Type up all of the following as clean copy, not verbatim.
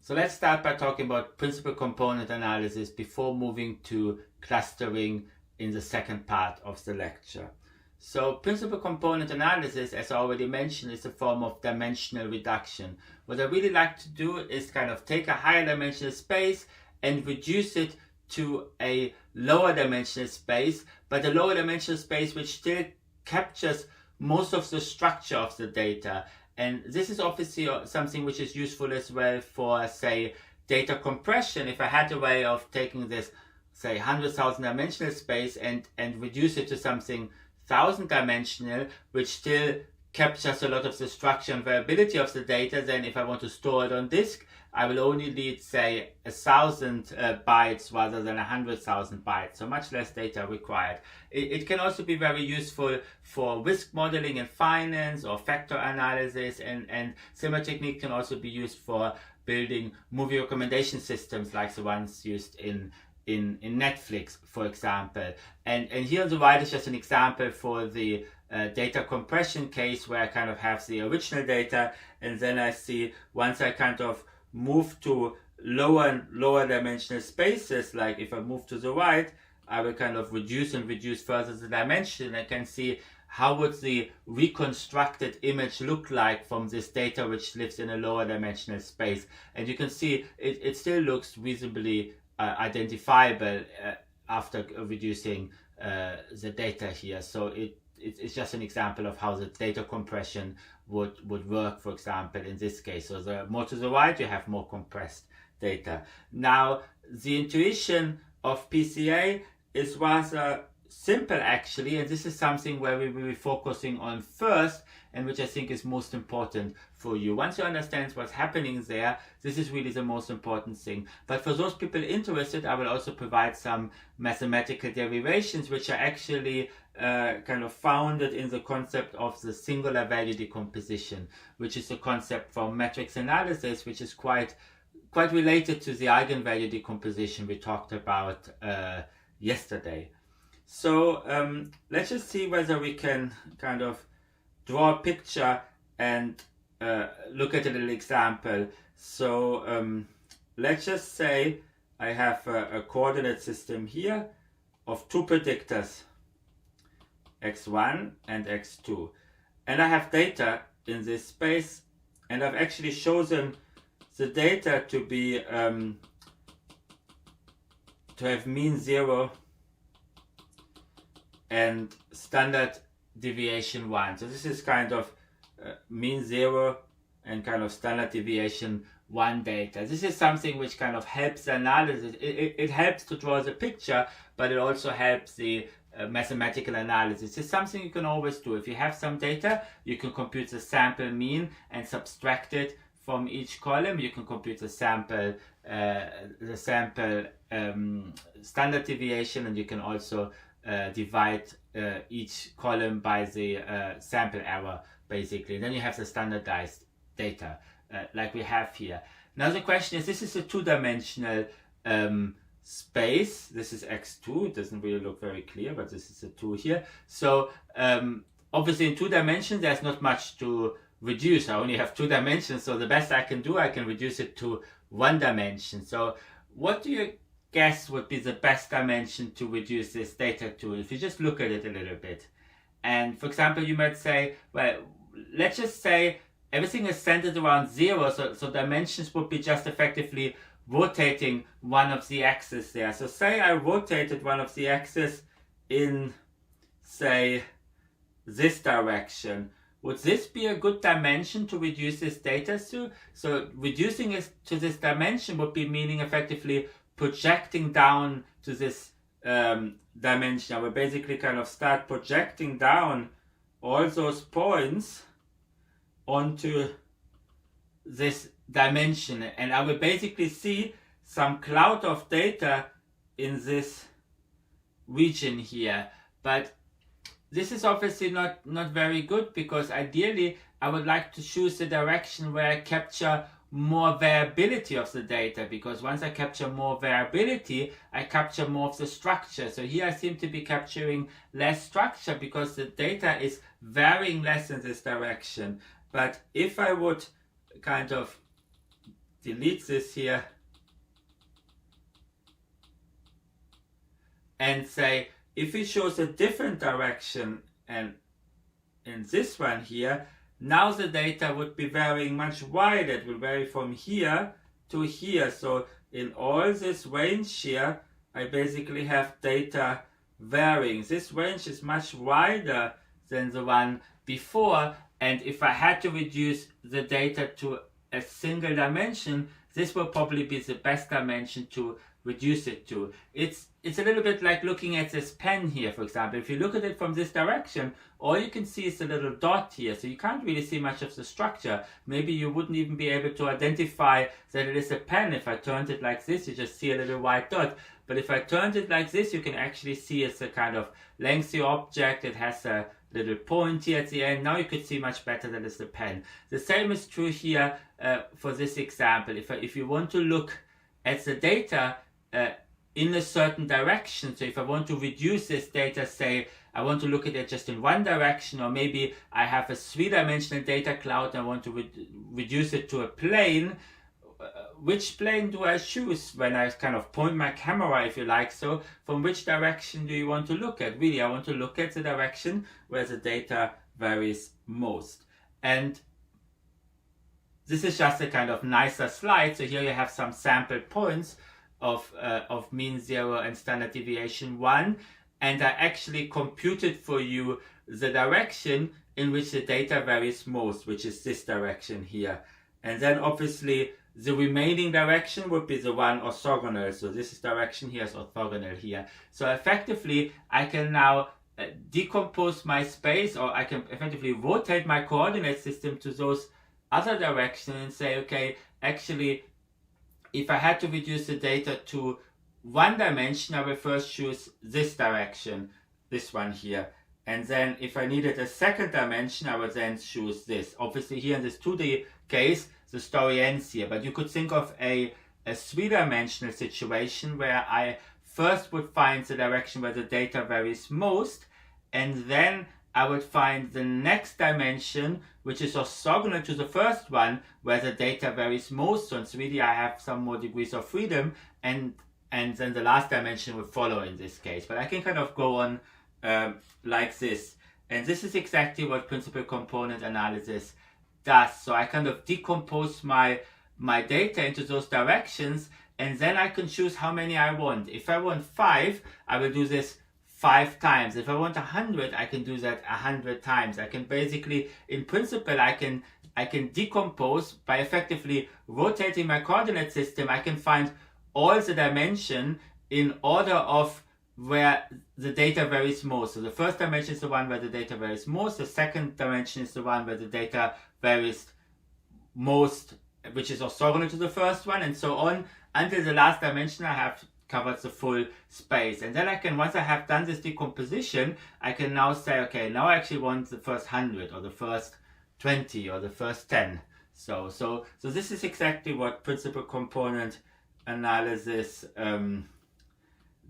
So let's start by talking about principal component analysis before moving to clustering in the second part of the lecture. So principal component analysis, as I already mentioned, is a form of dimensional reduction. What I really like to do is kind of take a higher dimensional space and reduce it to a lower dimensional space, but a lower dimensional space which still captures most of the structure of the data. And this is obviously something which is useful as well for, say, data compression. If I had a way of taking this, say, 100,000 dimensional space and reduce it to something 1,000 dimensional, which still captures a lot of the structure and variability of the data, then if I want to store it on disk, I will only need, say, 1,000 bytes rather than 100,000 bytes, so much less data required. It can also be very useful for risk modeling in finance or factor analysis, and similar technique can also be used for building movie recommendation systems like the ones used in Netflix, for example. And here on the right is just an example for the data compression case where I kind of have the original data, and then I see once I kind of move to lower and lower dimensional spaces, like if I move to the right, I will kind of reduce further the dimension. I can see how would the reconstructed image look like from this data which lives in a lower dimensional space. And you can see it still looks reasonably identifiable after reducing the data here. So it's just an example of how the data compression would work, for example, in this case. So the more to the right, you have more compressed data. Now, the intuition of PCA is rather simple, actually, and this is something where we will be focusing on first, and which I think is most important for you. Once you understand what's happening there, this is really the most important thing. But for those people interested, I will also provide some mathematical derivations which are actually kind of founded in the concept of the singular value decomposition, which is a concept from matrix analysis, which is quite related to the eigenvalue decomposition we talked about yesterday. So let's just see whether we can kind of draw a picture and look at a little example. So let's just say I have a coordinate system here of two predictors, x1 and x2. And I have data in this space, and I've actually chosen the data to be to have mean 0 and standard deviation 1. So this is kind of mean 0 and kind of standard deviation 1 data. This is something which kind of helps the analysis. It helps to draw the picture, but it also helps the mathematical analysis. It's something you can always do. If you have some data, you can compute the sample mean and subtract it from each column. You can compute the sample standard deviation, and you can also divide each column by the sample error, basically. And then you have the standardized data like we have here. Now the question is, this is a two-dimensional space. This is x2. It doesn't really look very clear, but this is a 2 here. So obviously in 2 dimensions there's not much to reduce. I only have 2 dimensions, so the best I can do, I can reduce it to 1 dimension. So what do you guess would be the best dimension to reduce this data to, if you just look at it a little bit? And for example, you might say, well, let's just say everything is centered around 0, so dimensions would be just effectively rotating one of the axes there. So say I rotated one of the axes in, say, this direction. Would this be a good dimension to reduce this data to? So reducing it to this dimension would be meaning effectively projecting down to this dimension. I will basically kind of start projecting down all those points onto this dimension, and I will basically see some cloud of data in this region here. But this is obviously not very good, because ideally I would like to choose the direction where I capture more variability of the data, because once I capture more variability, I capture more of the structure. So here I seem to be capturing less structure because the data is varying less in this direction. But if I would kind of delete this here and say, if it shows a different direction and in this one here, now the data would be varying much wider. It will vary from here to here. So in all this range here, I basically have data varying. This range is much wider than the one before, and if I had to reduce the data to a single dimension, this will probably be the best dimension to reduce it to. It's a little bit like looking at this pen here, for example. If you look at it from this direction, all you can see is a little dot here, so you can't really see much of the structure. Maybe you wouldn't even be able to identify that it is a pen. If I turned it like this, you just see a little white dot. But if I turned it like this, you can actually see it's a kind of lengthy object. It has a little point here at the end. Now you could see much better that it's a pen. The same is true here for this example. If you want to look at the data in a certain direction, so if I want to reduce this data, say I want to look at it just in one direction, or maybe I have a three-dimensional data cloud and I want to reduce it to a plane, which plane do I choose when I kind of point my camera, if you like? So from which direction do you want to look at? Really, I want to look at the direction where the data varies most. And this is just a kind of nicer slide. So here you have some sample points of mean 0 and standard deviation 1. And I actually computed for you the direction in which the data varies most, which is this direction here. And then obviously the remaining direction would be the one orthogonal. So this direction here is orthogonal here. So effectively, I can now decompose my space, or I can effectively rotate my coordinate system to those other directions and say, okay, actually, if I had to reduce the data to one dimension, I will first choose this direction, this one here. And then if I needed a second dimension, I would then choose this. Obviously here in this 2D case, the story ends here. But you could think of a three-dimensional situation where I first would find the direction where the data varies most, and then I would find the next dimension, which is orthogonal to the first one, where the data varies most. So in 3D I have some more degrees of freedom, and then the last dimension would follow in this case. But I can kind of go on like this. And this is exactly what principal component analysis does. So I kind of decompose my data into those directions, and then I can choose how many I want. If I want 5, I will do this 5 times. If I want 100, I can do that 100 times. I can basically, in principle, I can decompose by effectively rotating my coordinate system. I can find all the dimension in order of where the data varies most. So the first dimension is the one where the data varies most. The second dimension is the one where the data varies most, which is orthogonal to the first one, and so on until the last dimension I have covered the full space. And then I can, once I have done this decomposition, I can now say, okay, now I actually want the first 100 or the first 20 or the first 10. So this is exactly what principal component analysis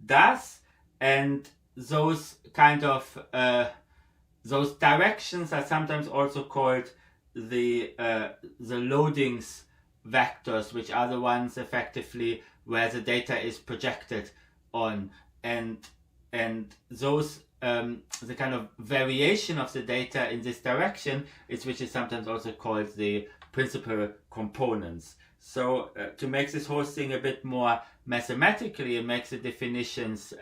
does. And those kind of those directions are sometimes also called the loadings vectors, which are the ones effectively where the data is projected on, and those the kind of variation of the data in this direction is which is sometimes also called the principal components. So to make this whole thing a bit more mathematically and make the definitions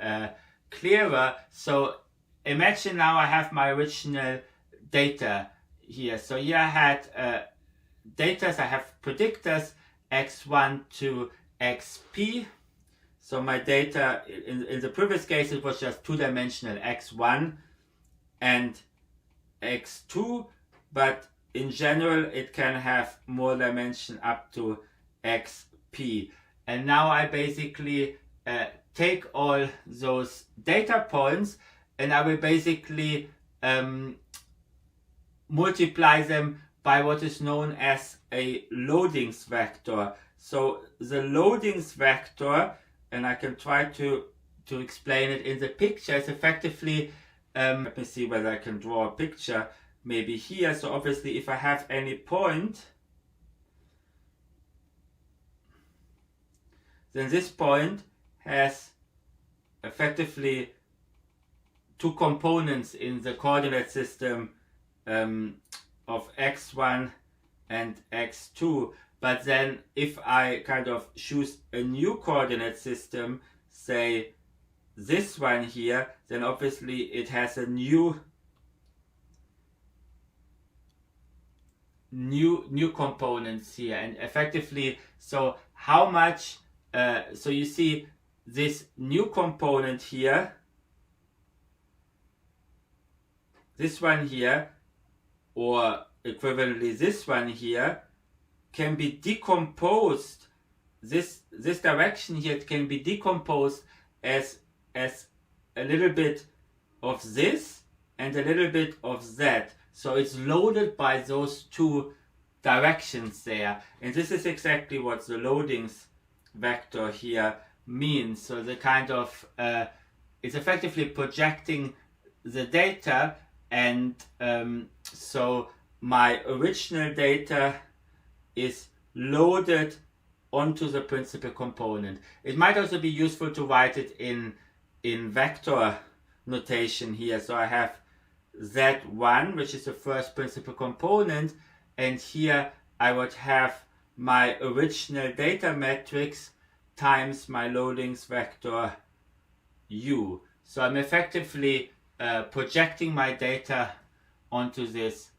clearer, so imagine now I have my original data here. So here I had data, I have predictors x1 to xp. So my data, in the previous case, it was just two-dimensional x1 and x2, but in general it can have more dimension up to xp. And now I basically take all those data points and I will basically multiply them by what is known as a loadings vector. So the loadings vector, and I can try to explain it in the picture, is effectively, let me see whether I can draw a picture maybe here. So obviously if I have any point, then this point has effectively two components in the coordinate system of x1 and x2. But then if I kind of choose a new coordinate system, say this one here, then obviously it has a new components here, and effectively, so how much, so you see this new component here, this one here, or equivalently this one here, can be decomposed, this direction here can be decomposed as a little bit of this and a little bit of that. So it's loaded by those two directions there. And this is exactly what the loadings vector here means. So the kind of, it's effectively projecting the data, and so my original data is loaded onto the principal component. It might also be useful to write it in vector notation here. So I have Z1, which is the first principal component, and here I would have my original data matrix times my loadings vector U. So I'm effectively projecting my data onto this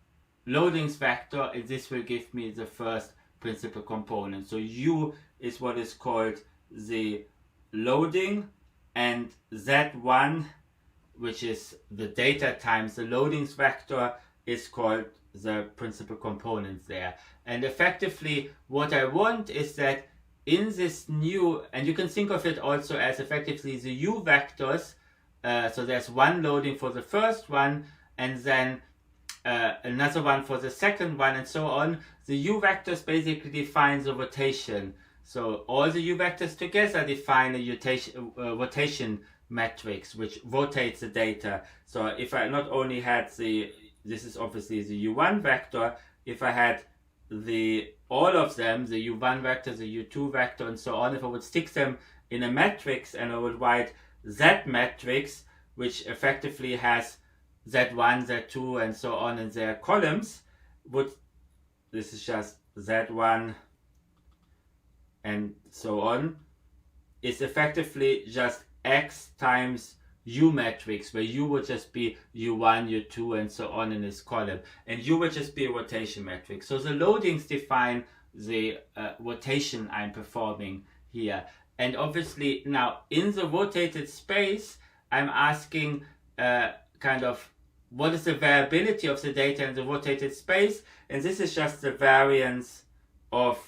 loadings vector, and this will give me the first principal component. So U is what is called the loading, and Z1, which is the data times the loadings vector, is called the principal component there. And effectively what I want is that in this new, and you can think of it also as effectively the U vectors, so there's one loading for the first one, and then another one for the second one, and so on. The U vectors basically define the rotation. So all the U vectors together define a rotation matrix which rotates the data. So if I not only had this is obviously the U1 vector, if I had all of them, the U1 vector, the U2 vector, and so on, if I would stick them in a matrix and I would write that matrix, which effectively has Z1, Z2, and so on in their columns, this is just Z1 and so on, is effectively just X times U matrix, where U would just be U1, U2, and so on in this column, and U would just be a rotation matrix. So the loadings define the rotation I'm performing here. And obviously now in the rotated space, I'm asking kind of what is the variability of the data in the rotated space, and this is just the variance of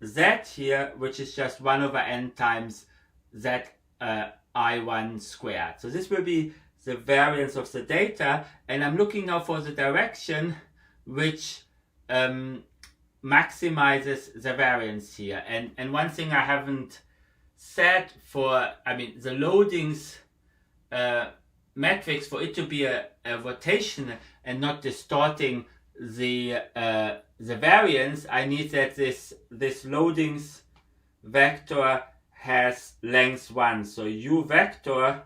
Z here, which is just 1 over n times Z I1 squared. So this will be the variance of the data, and I'm looking now for the direction which maximizes the variance here. And one thing I haven't said, for the loadings matrix, for it to be a rotation and not distorting the variance, I need that this loadings vector has length 1. So U vector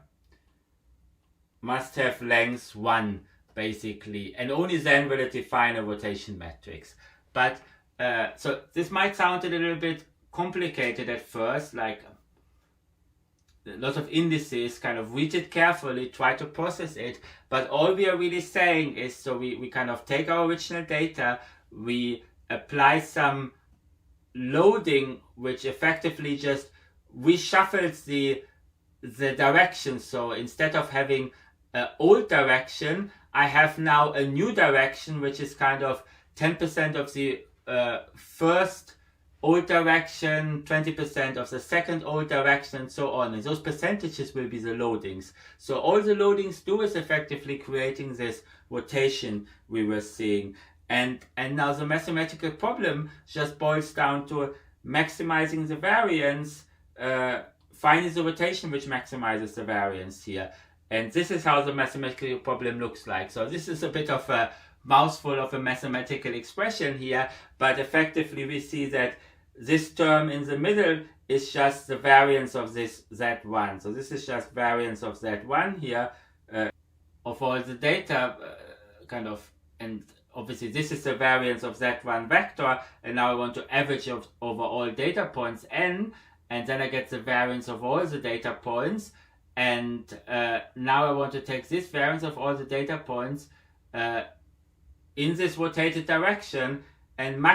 must have length 1 basically, and only then will it define a rotation matrix. But so this might sound a little bit complicated at first, like lots of indices, kind of read it carefully, try to process it, but all we are really saying is, so we kind of take our original data, we apply some loading which effectively just reshuffles the direction. So instead of having an old direction, I have now a new direction which is kind of 10% of the first old direction, 20% of the second old direction, and so on. And those percentages will be the loadings. So all the loadings do is effectively creating this rotation we were seeing. And now the mathematical problem just boils down to maximizing the variance, finding the rotation which maximizes the variance here. And this is how the mathematical problem looks like. So this is a bit of a mouthful of a mathematical expression here, but effectively we see that this term in the middle is just the variance of this Z1. So this is just variance of Z1 here, of all the data, and obviously this is the variance of Z1 vector, and now I want to average over all data points n, and then I get the variance of all the data points, and now I want to take this variance of all the data points in this rotated direction and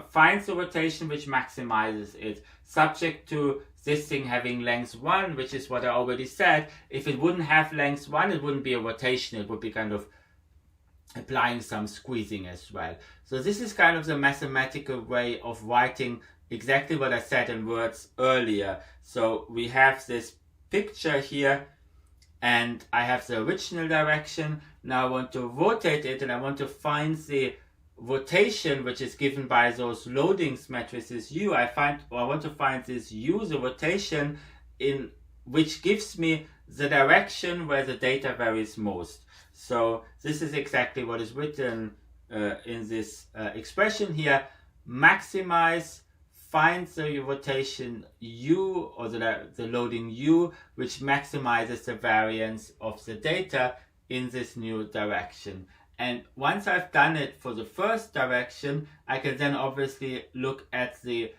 find the rotation which maximizes it, subject to this thing having length 1, which is what I already said. If it wouldn't have length 1, it wouldn't be a rotation, it would be kind of applying some squeezing as well. So this is kind of the mathematical way of writing exactly what I said in words earlier. So we have this picture here, and I have the original direction. Now I want to rotate it, and I want to find the rotation which is given by those loadings matrices U. I want to find this U, the rotation in which gives me the direction where the data varies most. So this is exactly what is written in this expression here. Maximize, find the rotation U, or the loading U, which maximizes the variance of the data in this new direction. And once I've done it for the first direction, I can then obviously look at the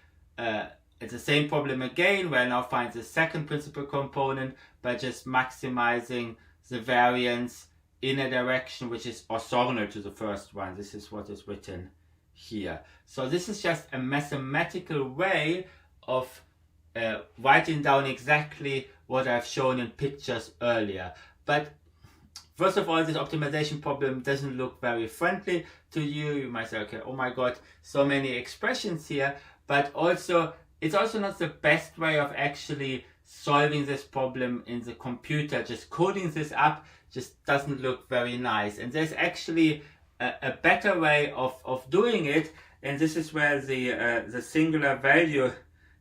same problem again, where I now find the second principal component by just maximizing the variance in a direction which is orthogonal to the first one. This is what is written here. So this is just a mathematical way of writing down exactly what I've shown in pictures earlier. But first of all, this optimization problem doesn't look very friendly to you. You might say, okay, oh my god, so many expressions here. But also, it's also not the best way of actually solving this problem in the computer. Just coding this up just doesn't look very nice. And there's actually a better way of doing it. And this is where the singular value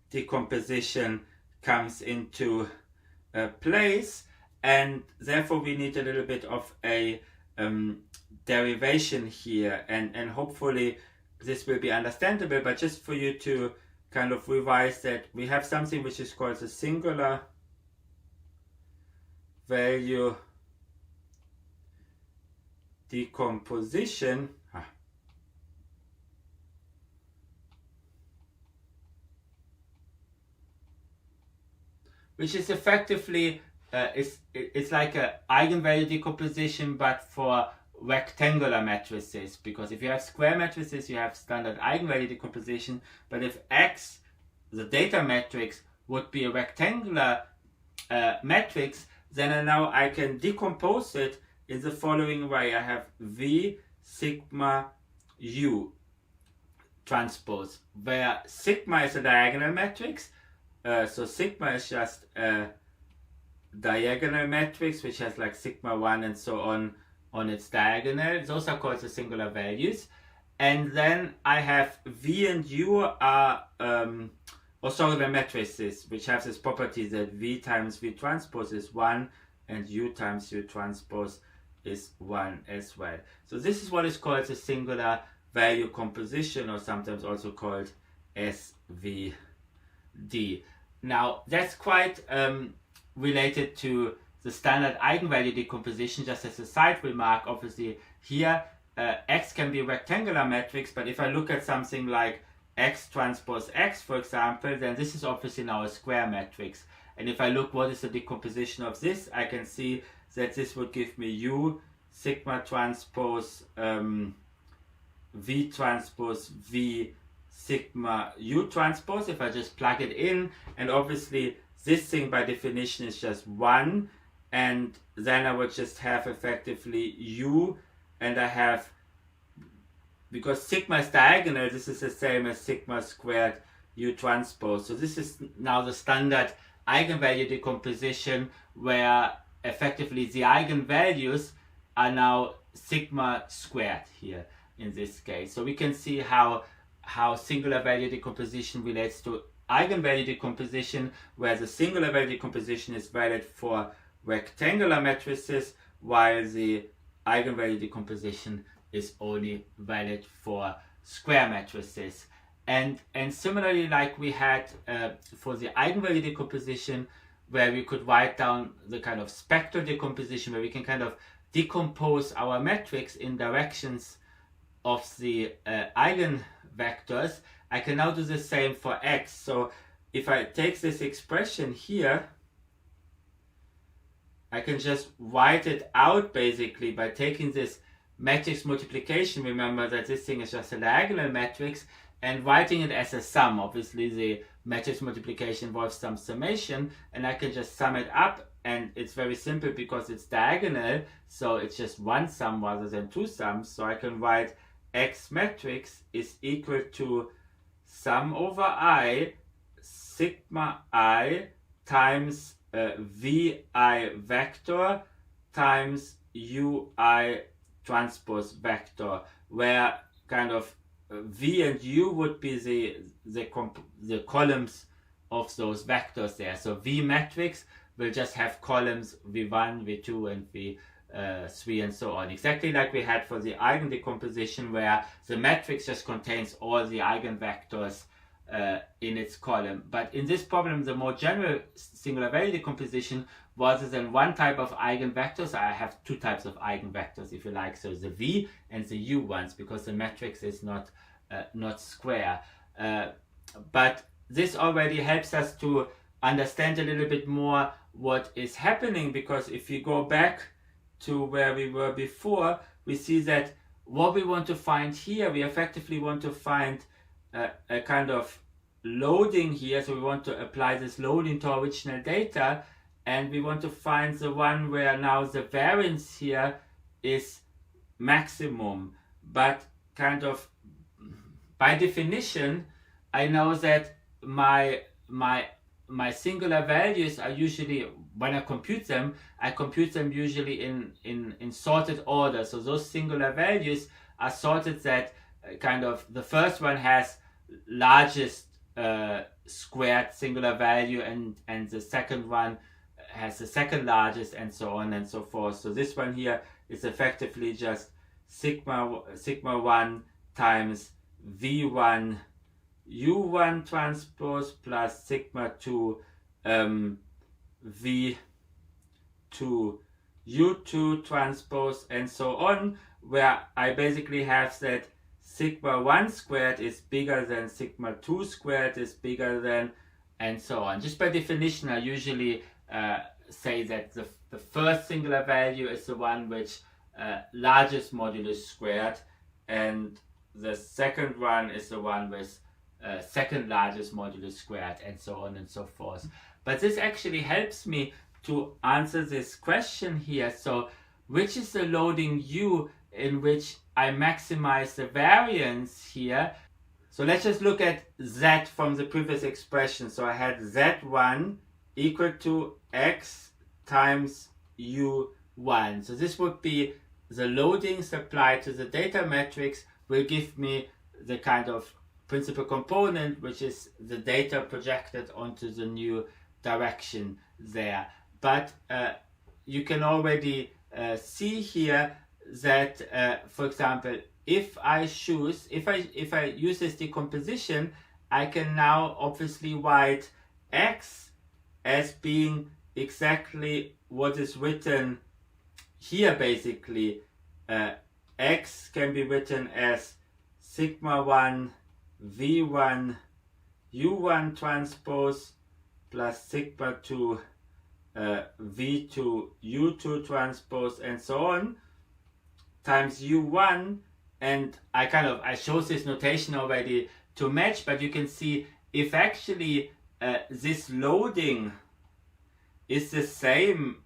decomposition comes into place. And therefore we need a little bit of a derivation here, and hopefully this will be understandable. But just for you to kind of revise that, we have something which is called the singular value decomposition. Which is effectively it's like an eigenvalue decomposition, but for rectangular matrices. Because if you have square matrices, you have standard eigenvalue decomposition. But if X, the data matrix, would be a rectangular matrix, then now I can decompose it in the following way. I have V sigma U transpose, where sigma is a diagonal matrix. So sigma is just a diagonal matrix which has like sigma 1 and so on its diagonal. Those are called the singular values. And then I have V and U are orthogonal matrices which have this property that V times V transpose is 1 and U times U transpose is 1 as well. So this is what is called the singular value composition, or sometimes also called SVD. Now that's quite related to the standard eigenvalue decomposition. Just as a side remark, obviously here X can be a rectangular matrix, but if I look at something like X transpose X, for example, then this is obviously now a square matrix. And if I look what is the decomposition of this, I can see that this would give me U sigma transpose V transpose V sigma U transpose if I just plug it in. And obviously this thing by definition is just 1, and then I would just have effectively U, and I have, because sigma is diagonal, this is the same as sigma squared U transpose. So this is now the standard eigenvalue decomposition, where effectively the eigenvalues are now sigma squared here in this case. So we can see how singular value decomposition relates to eigenvalue decomposition, where the singular value decomposition is valid for rectangular matrices, while the eigenvalue decomposition is only valid for square matrices. And similarly, like we had for the eigenvalue decomposition, where we could write down the kind of spectral decomposition, where we can kind of decompose our matrix in directions of the eigenvectors, I can now do the same for x. So if I take this expression here, I can just write it out basically by taking this matrix multiplication. Remember that this thing is just a diagonal matrix, and writing it as a sum. Obviously the matrix multiplication involves some summation, and I can just sum it up, and it's very simple because it's diagonal, so it's just one sum rather than two sums. So I can write X matrix is equal to sum over I sigma I times vi vector times ui transpose vector, where kind of v and u would be the columns of those vectors there. So v matrix will just have columns v1, v2, and v3, and so on, exactly like we had for the eigen decomposition, where the matrix just contains all the eigenvectors in its column. But in this problem, the more general singular value decomposition, rather than one type of eigenvectors, I have two types of eigenvectors, if you like. So the v and the u ones, because the matrix is not square. But this already helps us to understand a little bit more what is happening, because if you go back to where we were before, we see that what we want to find here, we effectively want to find a kind of loading here. So we want to apply this loading to original data, and we want to find the one where now the variance here is maximum. But kind of by definition, I know that my singular values are usually, when I compute them usually in sorted order. So those singular values are sorted that kind of the first one has largest squared singular value, and the second one has the second largest, and so on and so forth. So this one here is effectively just sigma 1 times v1 u1 transpose plus sigma 2 v2 u2 transpose, and so on, where I basically have that sigma 1 squared is bigger than sigma 2 squared is bigger than, and so on. Just by definition, I usually say that the first singular value is the one which largest modulus squared, and the second one is the one with second largest modulus squared, and so on and so forth. But this actually helps me to answer this question here. So which is the loading u in which I maximize the variance here? So let's just look at z from the previous expression. So I had z1 equal to x times u1. So this would be the loadings applied to the data matrix will give me the kind of principal component, which is the data projected onto the new direction there. But you can already see here that, for example, if I use this decomposition, I can now obviously write x as being exactly what is written here. Basically, x can be written as sigma 1 v1 u1 transpose plus sigma 2 v2 u2 transpose, and so on, times u1. And I chose this notation already to match, but you can see if actually this loading is the same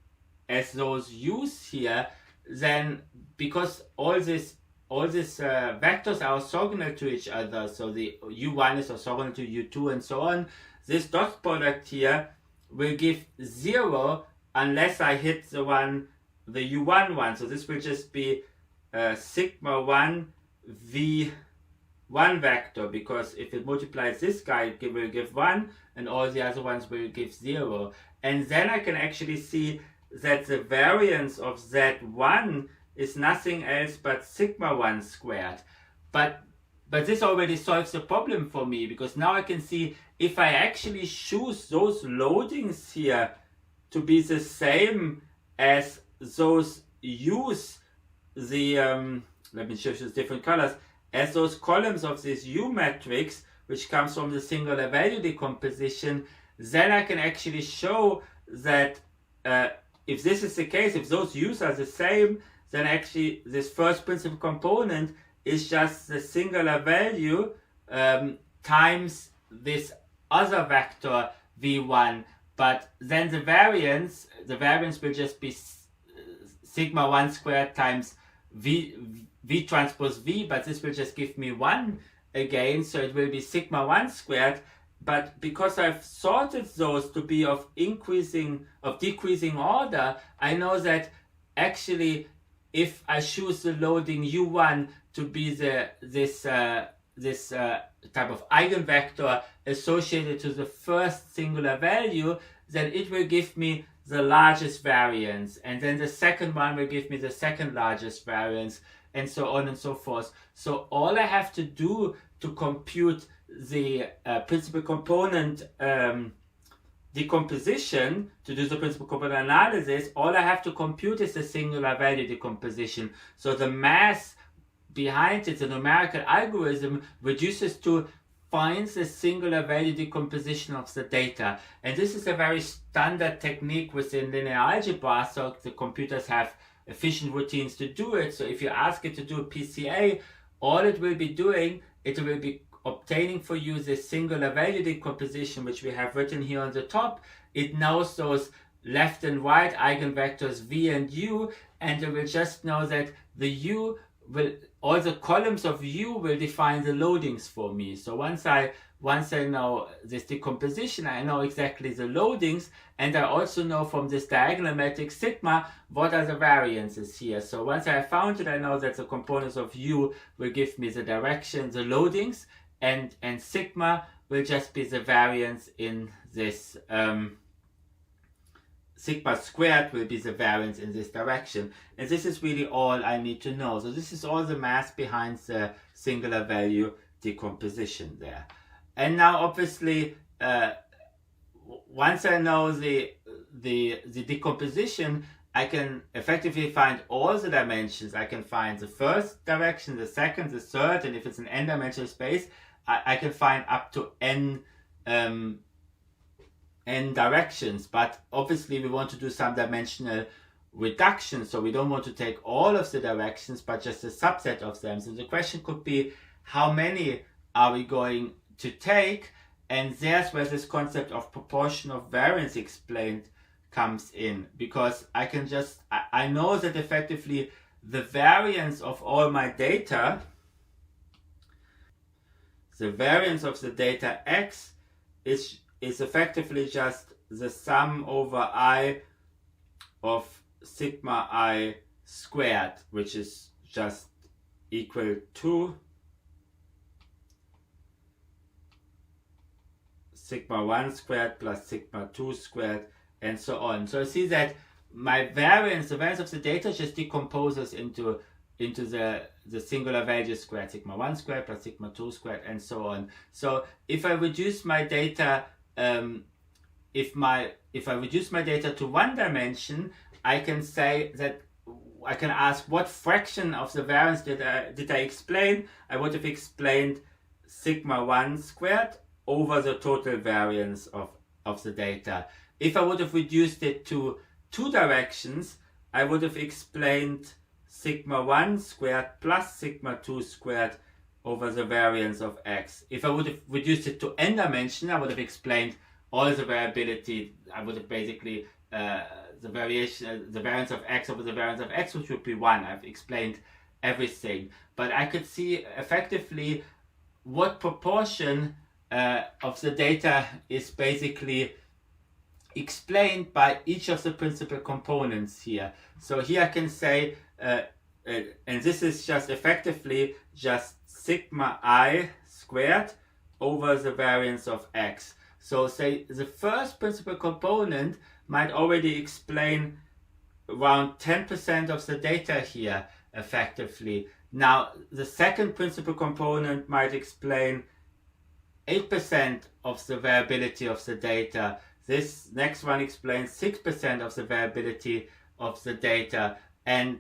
as those u's here, then because all these vectors are orthogonal to each other, so the u1 is orthogonal to u2 and so on, this dot product here will give 0 unless I hit the u1 one. So this will just be sigma 1 v1 vector, because if it multiplies this guy, it will give 1, and all the other ones will give 0. And then I can actually see that the variance of z1 is nothing else but sigma 1 squared. But But this already solves the problem for me, because now I can see if I actually choose those loadings here to be the same as those use the, let me show you different colors, as those columns of this U matrix, which comes from the singular value decomposition, then I can actually show that if this is the case, if those U's are the same, then actually this first principal component is just the singular value times this other vector v1, but then the variance will just be sigma 1 squared times v transpose v, but this will just give me 1 again, so it will be sigma 1 squared. But because I've sorted those to be of decreasing order, I know that actually if I choose the loading u1 to be this type of eigenvector associated to the first singular value, then it will give me the largest variance, and then the second one will give me the second largest variance, and so on and so forth. So all I have to do to compute the principal component decomposition, to do the principal component analysis, all I have to compute is the singular value decomposition. So the math behind it, the numerical algorithm, reduces to find the singular value decomposition of the data. And this is a very standard technique within linear algebra, so the computers have efficient routines to do it. So if you ask it to do a PCA, all it will be doing, it will be obtaining for you the singular value decomposition, which we have written here on the top. It knows those left and right eigenvectors v and u, and it will just know that the u will, all the columns of u will define the loadings for me. So once I know this decomposition, I know exactly the loadings, and I also know from this diagonal matrix sigma what are the variances here. So once I have found it, I know that the components of u will give me the direction, the loadings, and sigma will just be the variance in this, sigma squared will be the variance in this direction. And this is really all I need to know. So this is all the math behind the singular value decomposition there. And now obviously, once I know the decomposition, I can effectively find all the dimensions. I can find the first direction, the second, the third, and if it's an n-dimensional space, I can find up to n directions. But obviously we want to do some dimensional reduction, so we don't want to take all of the directions, but just a subset of them. So the question could be, how many are we going to take? And there's where this concept of proportion of variance explained comes in, because I can just, I know that effectively the variance of all my data, the variance of the data x is effectively just the sum over I of sigma I squared, which is just equal to sigma 1 squared plus sigma 2 squared, and so on. So I see that my variance, the variance of the data, just decomposes into the singular value squared, sigma 1 squared plus sigma 2 squared, and so on. So if I reduce my data, if I reduce my data to one dimension, I can say that I can ask what fraction of the variance did I explain. I would have explained sigma 1 squared over the total variance of the data. If I would have reduced it to two directions, I would have explained sigma 1 squared plus sigma 2 squared over the variance of x. If I would have reduced it to n dimension, I would have explained all the variability. I would have basically the variance of x over the variance of x, which would be 1. I've explained everything. But I could see effectively what proportion of the data is basically explained by each of the principal components here. So here I can say, and this is just effectively just sigma I squared over the variance of x. So say the first principal component might already explain around 10% of the data here effectively. Now, the second principal component might explain 8% of the variability of the data. This next one explains 6% of the variability of the data, and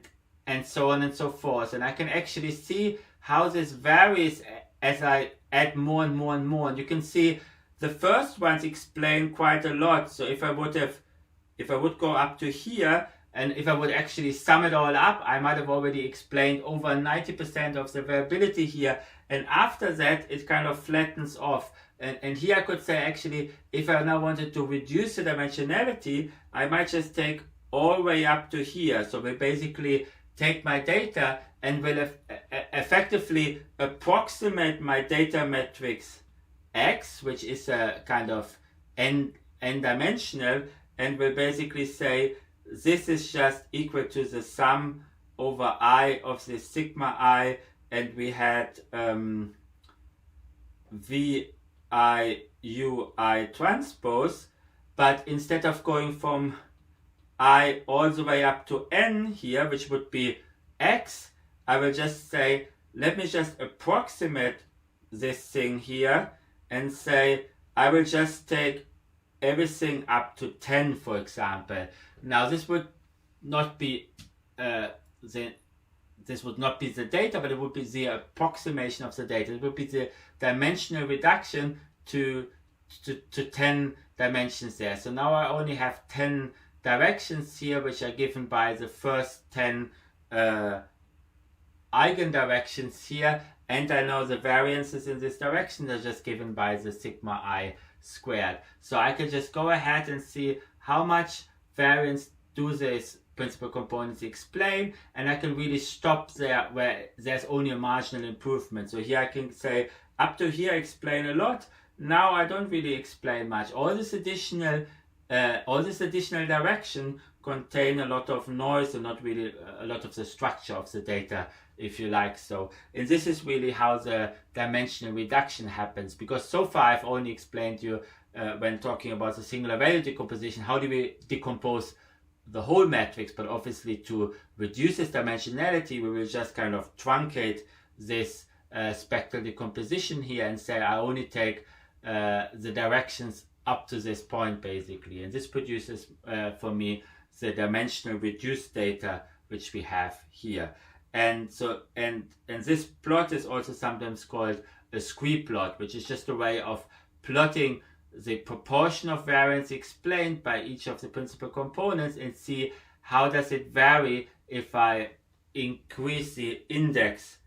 so on and so forth. And I can actually see how this varies as I add more and more and more. And you can see the first ones explain quite a lot. So if I would go up to here, and if I would actually sum it all up, I might have already explained over 90% of the variability here. And after that, it kind of flattens off. And here I could say, actually, if I now wanted to reduce the dimensionality, I might just take all the way up to here. So we basically take my data and will effectively approximate my data matrix X, which is a kind of n-dimensional, and will basically say this is just equal to the sum over I of the sigma I, and we had V I U I transpose, but instead of going from I all the way up to n here, which would be X, I will just say, let me just approximate this thing here and say, I will just take everything up to 10, for example. Now this would not be this would not be the data, but it would be the approximation of the data. It would be the dimensional reduction to 10 dimensions there. So now I only have 10 directions here, which are given by the first 10 eigendirections here, and I know the variances in this direction are just given by the sigma I squared. So I can just go ahead and see how much variance do these principal components explain, and I can really stop there where there's only a marginal improvement. So here I can say up to here explain a lot. Now I don't really explain much. All this additional direction contain a lot of noise and not really a lot of the structure of the data, if you like. So, and this is really how the dimensional reduction happens, because so far I've only explained to you when talking about the singular value decomposition, how do we decompose the whole matrix, but obviously to reduce its dimensionality, we will just kind of truncate this spectral decomposition here and say I only take the directions up to this point basically, and this produces for me the dimensional reduced data which we have here. And so and this plot is also sometimes called a squee plot, which is just a way of plotting the proportion of variance explained by each of the principal components and see how does it vary if I increase the index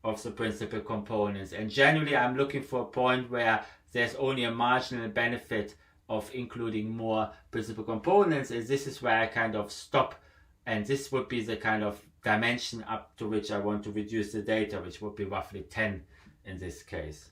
of the principal components. And generally I'm looking for a point where there's only a marginal benefit of including more principal components, and this is where I kind of stop, and this would be the kind of dimension up to which I want to reduce the data, which would be roughly 10 in this case.